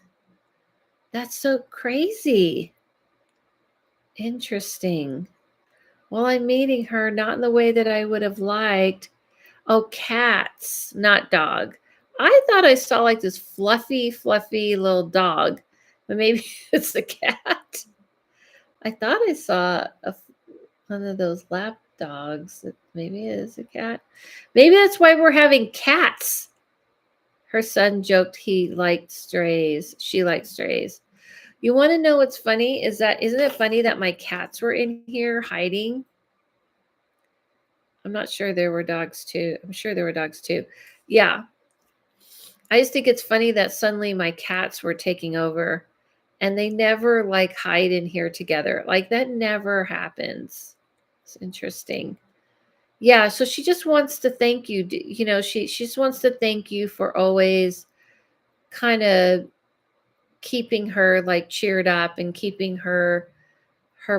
That's so crazy. Interesting. Well, I'm meeting her not in the way that I would have liked. Oh, cats, not dog. I thought I saw like this fluffy, fluffy little dog, but maybe it's a cat. I thought I saw one of those lap dogs. Maybe it is a cat. Maybe that's why we're having cats. Her son joked he liked strays. She liked strays. You want to know what's funny? Isn't it funny that my cats were in here hiding? I'm not sure there were dogs too. I'm sure there were dogs too. Yeah. I just think it's funny that suddenly my cats were taking over, and they never like hide in here together. Like that never happens. It's interesting. Yeah, so she just wants to thank you. She just wants to thank you for always kind of keeping her like cheered up and keeping her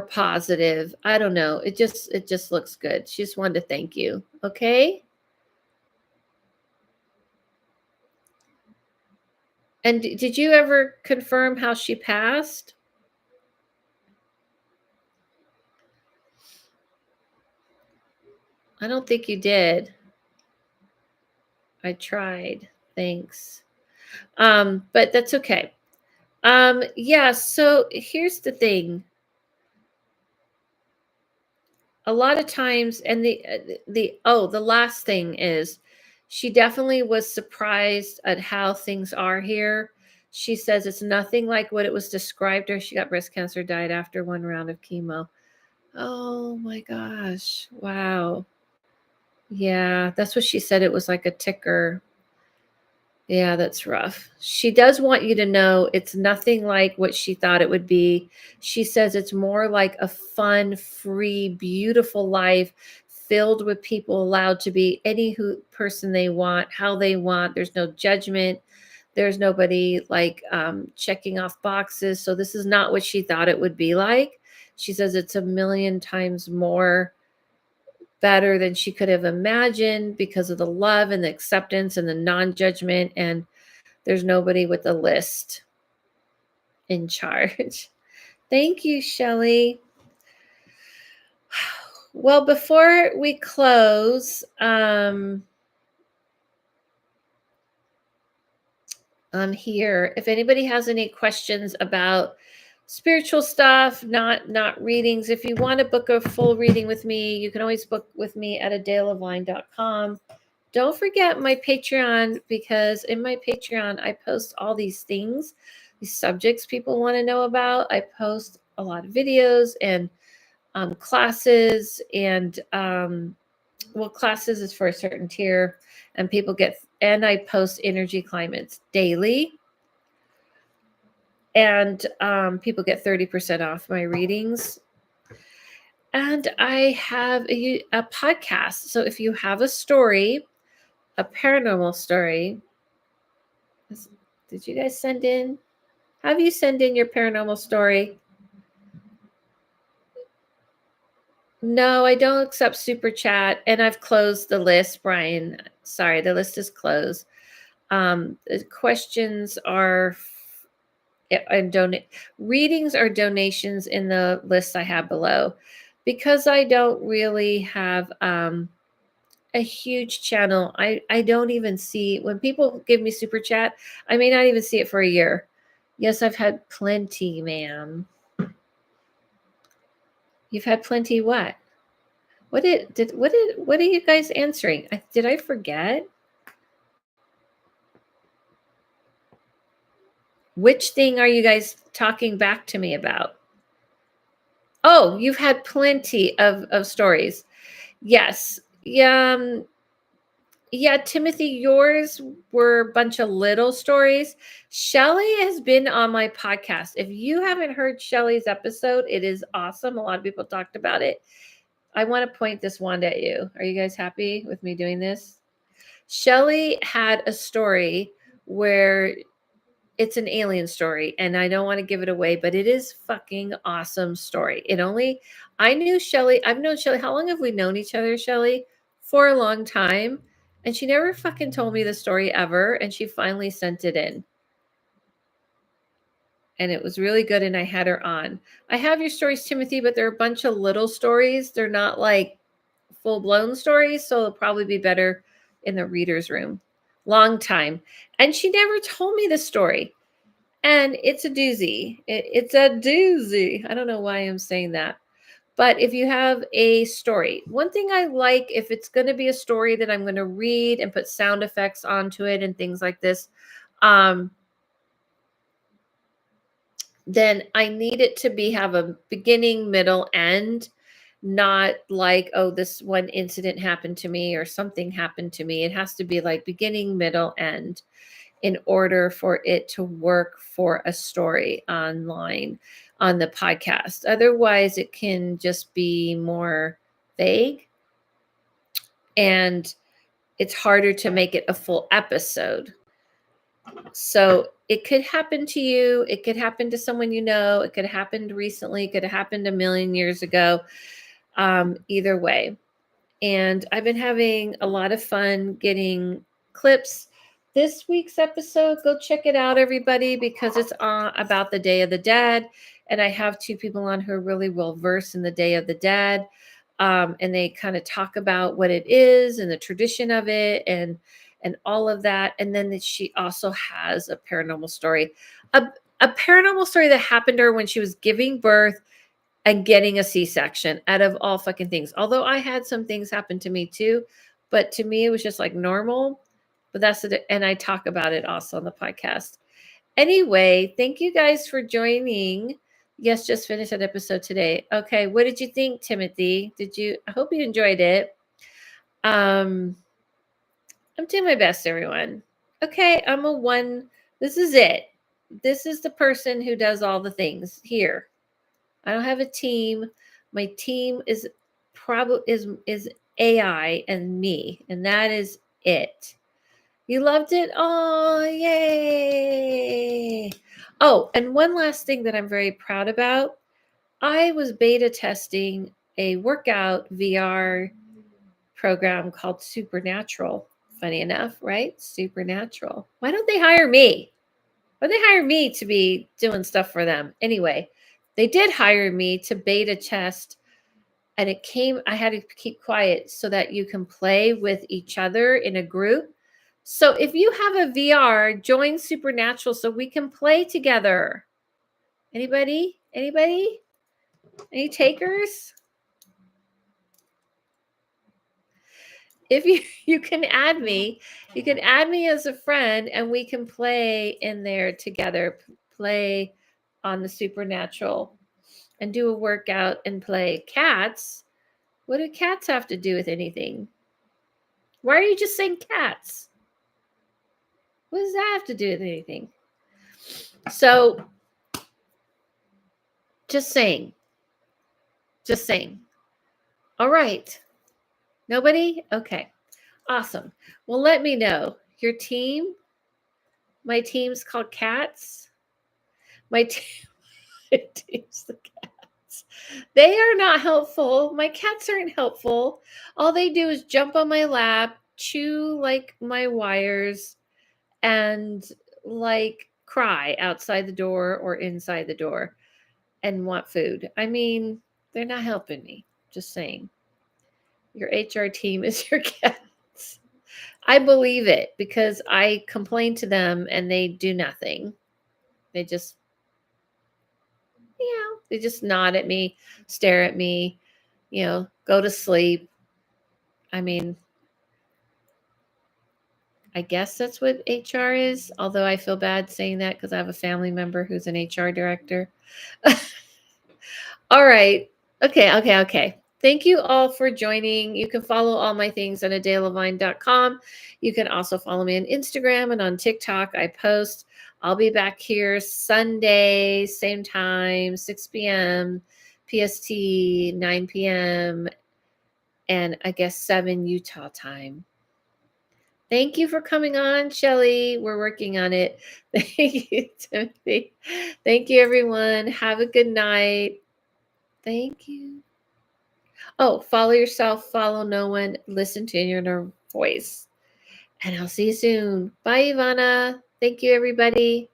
positive. I don't know. It just looks good. She just wanted to thank you. Okay? And did you ever confirm how she passed? I don't think you did. I tried. Thanks. But that's okay. Yeah, so here's the thing. A lot of times, and the last thing is, She definitely was surprised at how things are here. She says it's nothing like what it was described to her. She got breast cancer, died after one round of chemo. Oh my gosh. Wow. Yeah, that's what she said. It was like a ticker. Yeah, that's rough. She does want you to know it's nothing like what she thought it would be. She says it's more like a fun, free, beautiful life filled with people allowed to be any person they want, how they want. There's no judgment. There's nobody like checking off boxes. So this is not what she thought it would be like. She says it's a million times more better than she could have imagined because of the love and the acceptance and the non-judgment, and there's nobody with a list in charge. Thank you, Shelley. Well, before we close, I'm here. If anybody has any questions about spiritual stuff, not readings, if you want to book a full reading with me, you can always book with me at AdelaLavine.com. Don't forget my Patreon, because in my Patreon, I post all these things, these subjects people want to know about. I post a lot of videos and classes, and classes is for a certain tier, and and I post energy climates daily, and people get 30% off my readings. And I have a podcast. So if you have a story, a paranormal story, did you guys send in? Have you send in your paranormal story? No, I don't accept super chat, and I've closed the list, Brian. Sorry, the list is closed. The questions are and donate readings or donations in the list I have below, because I don't really have a huge channel. I don't even see when people give me super chat. I may not even see it for a year. Yes, I've had plenty, ma'am. You've had plenty. What? What are you guys answering? Did I forget? Which thing are you guys talking back to me about? Oh, you've had plenty of stories. Yes. Yeah. Yeah, Timothy, yours were a bunch of little stories. Shelly has been on my podcast. If you haven't heard Shelly's episode, it is awesome. A lot of people talked about it. I want to point this wand at you. Are you guys happy with me doing this? Shelly had a story where it's an alien story, and I don't want to give it away, but it is fucking awesome story. I knew Shelly. I've known Shelly. How long have we known each other, Shelly? For a long time. And she never fucking told me the story ever. And she finally sent it in. And it was really good. And I had her on. I have your stories, Timothy, but they're a bunch of little stories. They're not like full blown stories. So it'll probably be better in the reader's room. Long time. And she never told me the story. And it's a doozy. It's a doozy. I don't know why I'm saying that. But if you have a story, one thing I like, if it's going to be a story that I'm going to read and put sound effects onto it and things like this, then I need it to have a beginning, middle, end, not like, oh, this one incident happened to me or something happened to me. It has to be like beginning, middle, end in order for it to work for a story online on the podcast. Otherwise, it can just be more vague, and it's harder to make it a full episode. So it could happen to you. It could happen to someone you know. It could have happened recently. It could have happened a million years ago. Either way. And I've been having a lot of fun getting clips. This week's episode, go check it out, everybody, because it's about the Day of the Dead. And I have two people on who are really well versed in the Day of the Dead. And they kind of talk about what it is and the tradition of it and all of that. And then she also has a paranormal story, a paranormal story that happened to her when she was giving birth and getting a C-section, out of all fucking things. Although I had some things happen to me too, but to me, it was just like normal. But and I talk about it also on the podcast. Anyway, thank you guys for joining. Yes, just finished that episode today. Okay, what did you think, Timothy? I hope you enjoyed it. I'm doing my best, everyone. Okay, I'm a one. This is it. This is the person who does all the things here. I don't have a team. My team is probably is AI and me, and that is it. You loved it? Oh, yay. Oh, and one last thing that I'm very proud about. I was beta testing a workout VR program called Supernatural. Funny enough, right? Supernatural. Why don't they hire me? Why don't they hire me to be doing stuff for them? Anyway, they did hire me to beta test, and I had to keep quiet so that you can play with each other in a group. So if you have a VR, join Supernatural so we can play together. Anybody? Anybody? Any takers? If you can add me, you can add me as a friend and we can play in there together, play on the Supernatural and do a workout and play. Cats? What do cats have to do with anything? Why are you just saying cats? What does that have to do with anything? So, just saying. Just saying. All right. Nobody? Okay. Awesome. Well, let me know. Your team? My team's called Cats. My, my team's the cats. They are not helpful. My cats aren't helpful. All they do is jump on my lap, chew like my wires, and like cry outside the door or inside the door and want food. I mean, they're not helping me. Just saying. Your HR team is your cats. I believe it because I complain to them and they do nothing. They just, they just nod at me, stare at me, go to sleep. I mean, I guess that's what HR is, although I feel bad saying that because I have a family member who's an HR director. All right. Okay. Thank you all for joining. You can follow all my things at AdelaLavine.com. You can also follow me on Instagram and on TikTok. I post. I'll be back here Sunday, same time, 6 p.m. PST, 9 p.m., and I guess 7 Utah time. Thank you for coming on, Shelly. We're working on it. Thank you, Timothy. Thank you, everyone. Have a good night. Thank you. Oh, follow yourself, follow no one, listen to your inner voice. And I'll see you soon. Bye, Ivana. Thank you, everybody.